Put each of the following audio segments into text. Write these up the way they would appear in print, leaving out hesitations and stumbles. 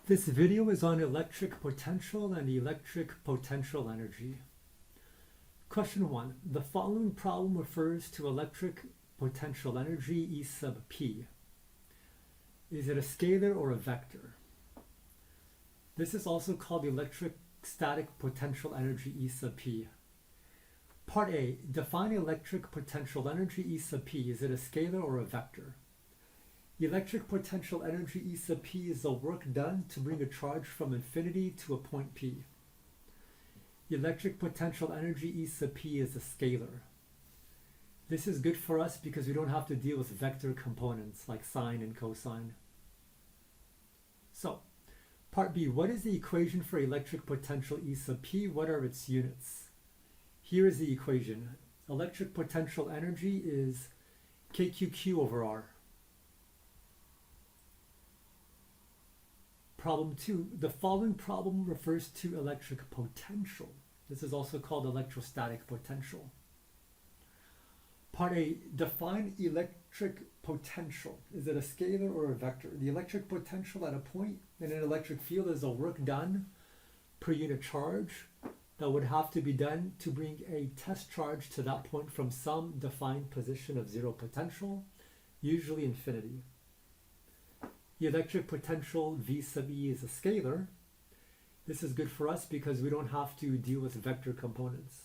This video is on electric potential and electric potential energy. Question 1. The following problem refers to electric potential energy E sub p. Is it a scalar or a vector? This is also called electrostatic potential energy E sub p. Part A. Define electric potential energy E sub p. Is it a scalar or a vector? Electric potential energy E sub p is the work done to bring a charge from infinity to a point P. Electric potential energy E sub p is a scalar. This is good for us because we don't have to deal with vector components like sine and cosine. So, part B, what is the equation for electric potential E sub p? What are its units? Here is the equation. Electric potential energy is kQq over R. Problem 2. The following problem refers to electric potential. This is also called electrostatic potential. Part A. Define electric potential. Is it a scalar or a vector? The electric potential at a point in an electric field is the work done per unit charge that would have to be done to bring a test charge to that point from some defined position of zero potential, usually infinity. The electric potential V sub E is a scalar. This is good for us because we don't have to deal with vector components.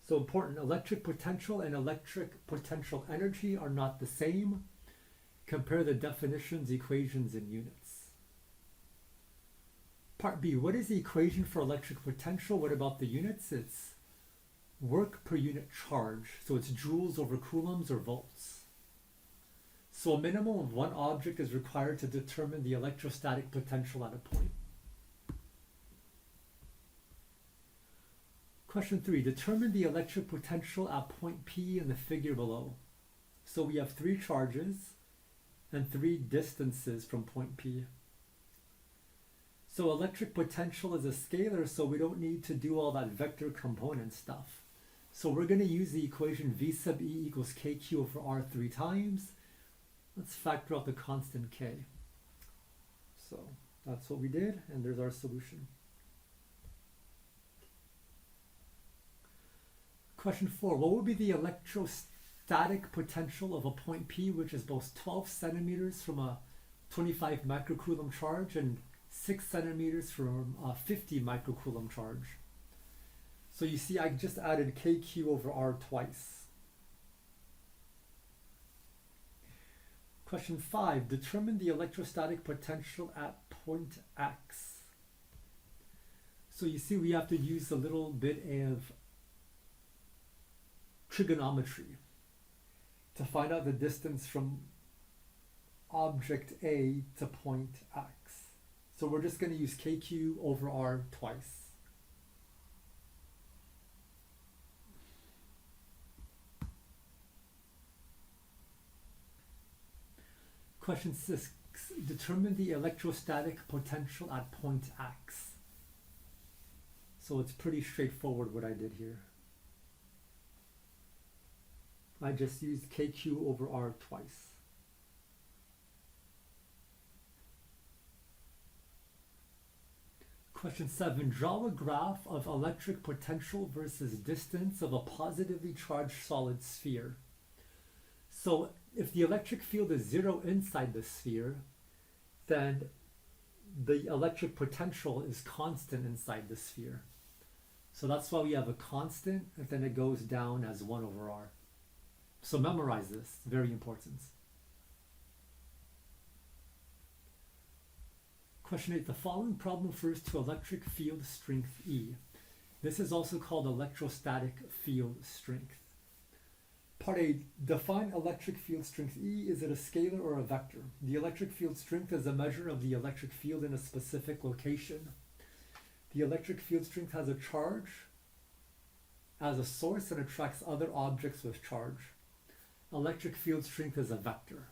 So important, electric potential and electric potential energy are not the same. Compare the definitions, equations, and units. Part B, what is the equation for electric potential? What about the units? It's work per unit charge. So it's joules over coulombs or volts. So a minimum of one object is required to determine the electrostatic potential at a point. Question 3. Determine the electric potential at point P in the figure below. So we have 3 charges and 3 distances from point P. So electric potential is a scalar, so we don't need to do all that vector component stuff. So we're going to use the equation V sub E equals kq over R 3 times. Let's factor out the constant k. So that's what we did, and there's our solution. Question 4. What would be the electrostatic potential of a point P which is both 12 centimeters from a 25 microcoulomb charge and 6 centimeters from a 50 microcoulomb charge? So you see I just added kq over R twice. Question 5. Determine the electrostatic potential at point X. So you see we have to use a little bit of trigonometry to find out the distance from object A to point X. So we're just going to use kq over R twice. Question 6. Determine the electrostatic potential at point X. So it's pretty straightforward what I did here. I just used kq over R twice. Question 7. Draw a graph of electric potential versus distance of a positively charged solid sphere. So if the electric field is 0 inside the sphere, then the electric potential is constant inside the sphere. So that's why we have a constant, and then it goes down as 1 over R. So memorize this, very important. Question 8. The following problem refers to electric field strength E. This is also called electrostatic field strength. Part A. Define electric field strength E. Is it a scalar or a vector? The electric field strength is a measure of the electric field in a specific location. The electric field strength has a charge as a source and attracts other objects with charge. Electric field strength is a vector.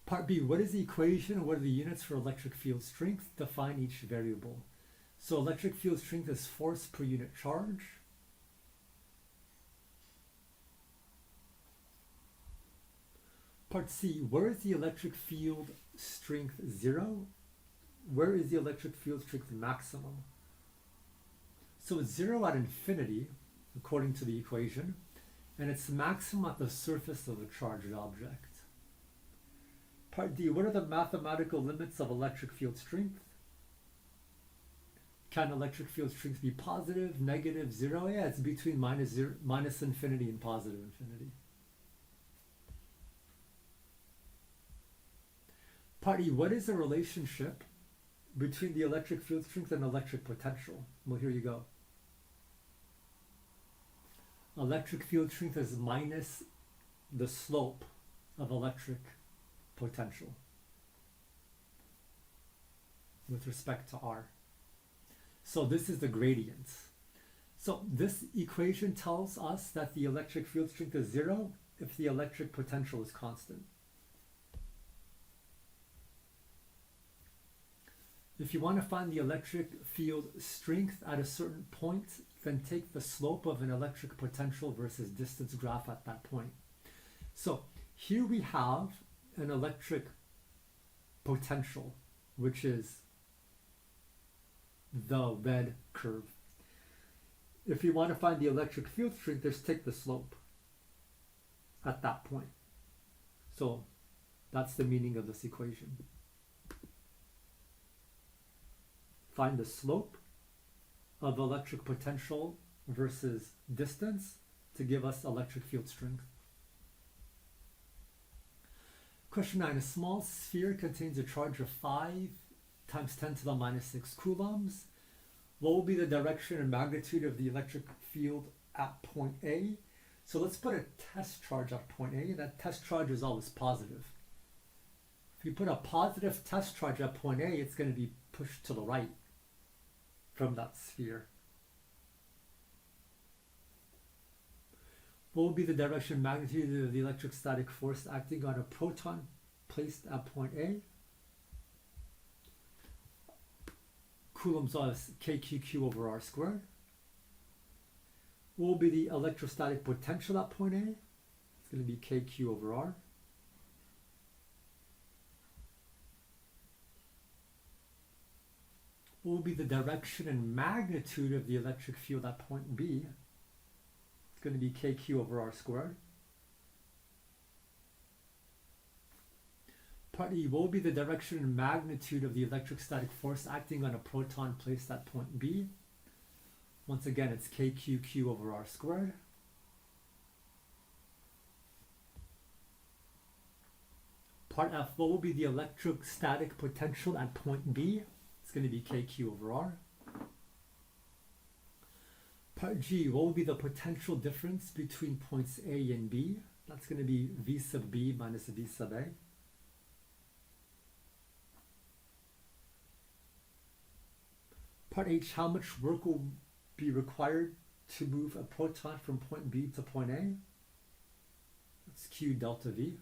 Part B. What is the equation and what are the units for electric field strength? Define each variable. So electric field strength is force per unit charge. Part C, where is the electric field strength 0? Where is the electric field strength maximum? So it's 0 at infinity, according to the equation, and it's maximum at the surface of a charged object. Part D, what are the mathematical limits of electric field strength? Can electric field strength be positive, negative, 0? Yeah, it's between minus infinity and positive infinity. Part E, what is the relationship between the electric field strength and electric potential? Well, here you go. Electric field strength is minus the slope of electric potential with respect to R. So this is the gradient. So this equation tells us that the electric field strength is 0 if the electric potential is constant. If you want to find the electric field strength at a certain point, then take the slope of an electric potential versus distance graph at that point. So here we have an electric potential, which is the red curve. If you want to find the electric field strength, just take the slope at that point. So that's the meaning of this equation. Find the slope of electric potential versus distance to give us electric field strength. Question 9. A small sphere contains a charge of 5 times 10 to the minus 6 coulombs. What will be the direction and magnitude of the electric field at point A? So let's put a test charge at point A. That test charge is always positive. If you put a positive test charge at point A, it's going to be pushed to the right from that sphere. What will be the direction and magnitude of the electrostatic force acting on a proton placed at point A? Coulomb's law is kqq over r squared. What will be the electrostatic potential at point A? It's going to be kq over r. What will be the direction and magnitude of the electric field at point B? It's going to be kq over r squared. Part E, what will be the direction and magnitude of the electrostatic force acting on a proton placed at point B? Once again, it's kqq over r squared. Part F, what will be the electrostatic potential at point B? It's going to be kq over r. Part G, what will be the potential difference between points A and B? That's going to be V sub B minus V sub A. Part H, how much work will be required to move a proton from point B to point A? That's Q delta V.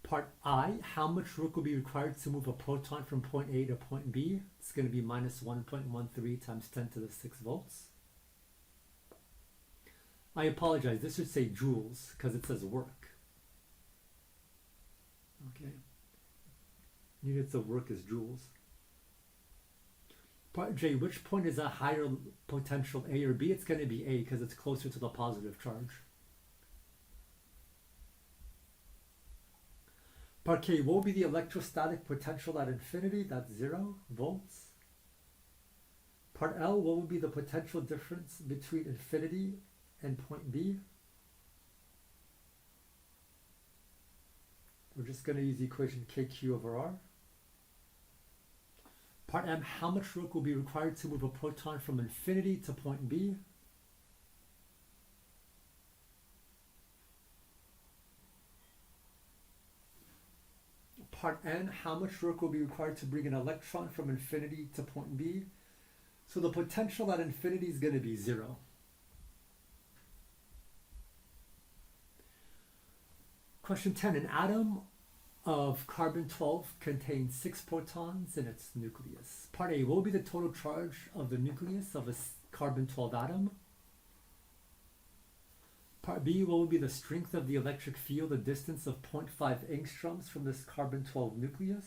Part I, how much work will be required to move a proton from point A to point B? It's going to be minus 1.13 times 10 to the 6 volts. I apologize, this should say joules because it says work. Okay. Units of work is joules. Part J, which point is a higher potential, A or B? It's going to be A because it's closer to the positive charge. Part K, what will be the electrostatic potential at infinity? That's 0 volts. Part L, what will be the potential difference between infinity and point B? We're just going to use the equation kq over r. Part M, how much work will be required to move a proton from infinity to point B? Part N, how much work will be required to bring an electron from infinity to point B? So the potential at infinity is going to be 0. Question 10, an atom of carbon-12 contains 6 protons in its nucleus. Part A, what will be the total charge of the nucleus of a carbon-12 atom? Part B, what would be the strength of the electric field, a distance of 0.5 angstroms from this carbon-12 nucleus?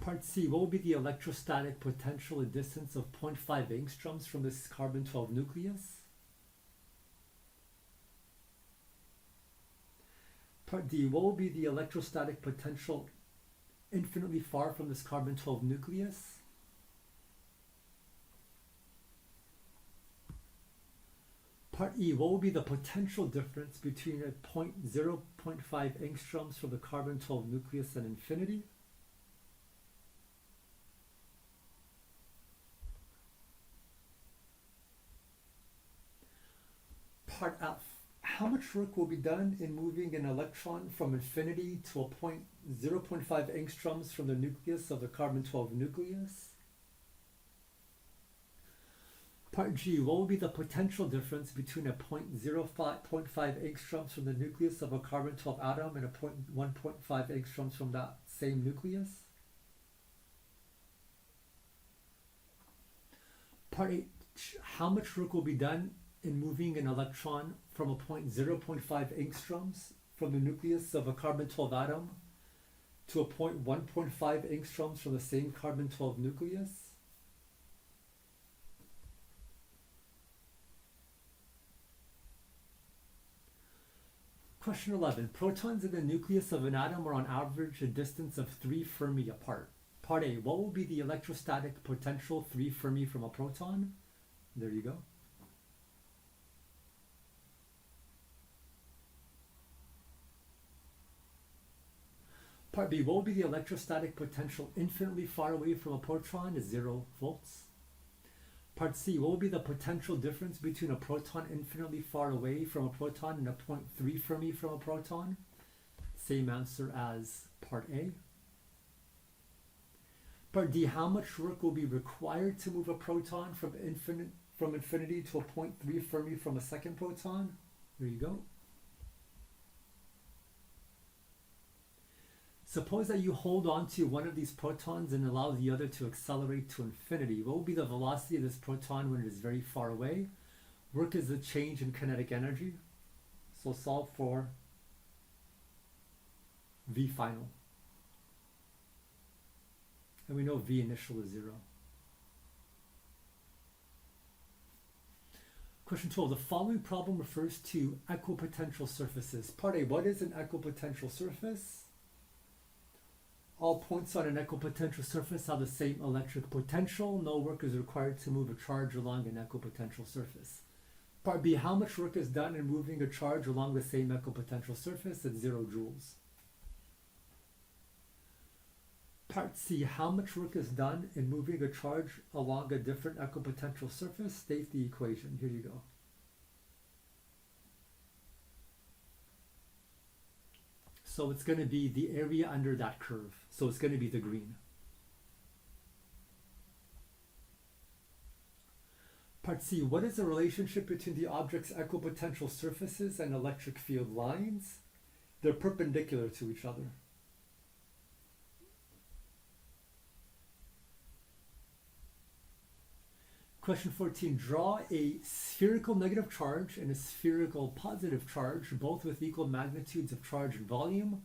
Part C, what would be the electrostatic potential, a distance of 0.5 angstroms from this carbon-12 nucleus? Part D, what will be the electrostatic potential infinitely far from this carbon-12 nucleus? Part E, what will be the potential difference between a 0.5 angstroms from the carbon-12 nucleus and infinity? Part F, how much work will be done in moving an electron from infinity to a 0.5 angstroms from the nucleus of the carbon-12 nucleus? Part G, what will be the potential difference between a 0.5 angstroms from the nucleus of a carbon-12 atom and a 1.5 angstroms from that same nucleus? Part H, how much work will be done in moving an electron from a 0.5 angstroms from the nucleus of a carbon-12 atom to a 1.5 angstroms from the same carbon-12 nucleus? Question 11. Protons in the nucleus of an atom are on average a distance of 3 Fermi apart. Part A, what will be the electrostatic potential 3 Fermi from a proton? There you go. Part B, what will be the electrostatic potential infinitely far away from a proton? Is 0 volts. Part C, what will be the potential difference between a proton infinitely far away from a proton and a 0.3 Fermi from a proton? Same answer as part A. Part D, how much work will be required to move a proton from infinity to a 0.3 Fermi from a second proton? There you go. Suppose that you hold on to one of these protons and allow the other to accelerate to infinity. What will be the velocity of this proton when it is very far away? Work is the change in kinetic energy. So solve for V final. And we know V initial is 0. Question 12. The following problem refers to equipotential surfaces. Part A, what is an equipotential surface? All points on an equipotential surface have the same electric potential. No work is required to move a charge along an equipotential surface. Part B, how much work is done in moving a charge along the same equipotential surface at 0 joules? Part C, how much work is done in moving a charge along a different equipotential surface? State the equation. Here you go. So it's going to be the area under that curve. So it's going to be the green. Part C, what is the relationship between the object's equipotential surfaces and electric field lines? They're perpendicular to each other. Question 14, draw a spherical negative charge and a spherical positive charge, both with equal magnitudes of charge and volume,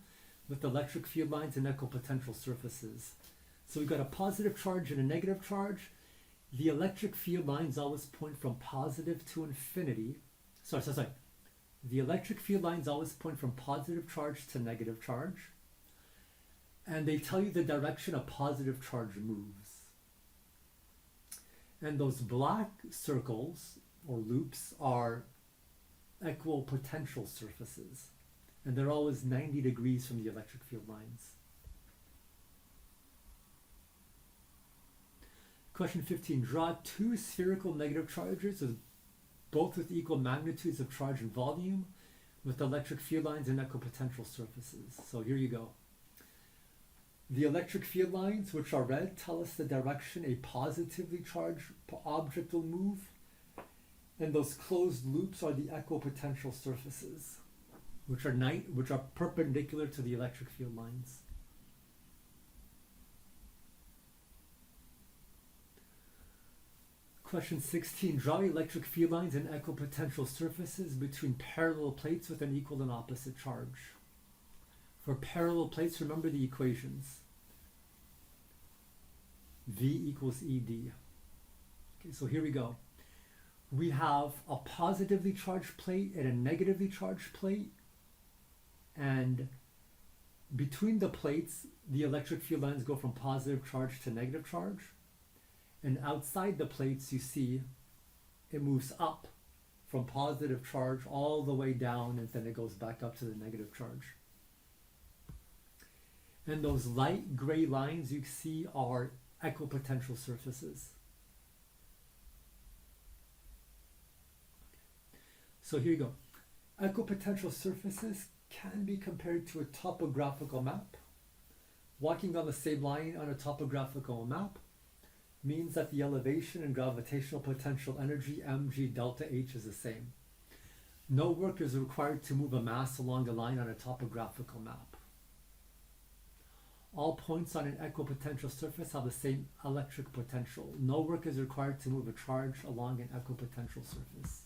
with electric field lines and equipotential surfaces. So we've got a positive charge and a negative charge. The electric field lines always point from positive to infinity. Sorry. The electric field lines always point from positive charge to negative charge. And they tell you the direction a positive charge moves. And those black circles or loops are equipotential surfaces. And they're always 90 degrees from the electric field lines. Question 15, draw two spherical negative charges, both with equal magnitudes of charge and volume, with electric field lines and equipotential surfaces. So here you go. The electric field lines, which are red, tell us the direction a positively charged object will move. And those closed loops are the equipotential surfaces, which are perpendicular to the electric field lines. Question 16. Draw electric field lines and equipotential surfaces between parallel plates with an equal and opposite charge. For parallel plates, remember the equations. V equals ED. Okay, so here we go. We have a positively charged plate and a negatively charged plate, and between the plates the electric field lines go from positive charge to negative charge, and outside the plates you see it moves up from positive charge all the way down, and then it goes back up to the negative charge. And those light gray lines you see are equipotential surfaces. So here you go. Equipotential surfaces can be compared to a topographical map. Walking on the same line on a topographical map means that the elevation and gravitational potential energy mg delta H is the same. No work is required to move a mass along the line on a topographical map. All points on an equipotential surface have the same electric potential. No work is required to move a charge along an equipotential surface.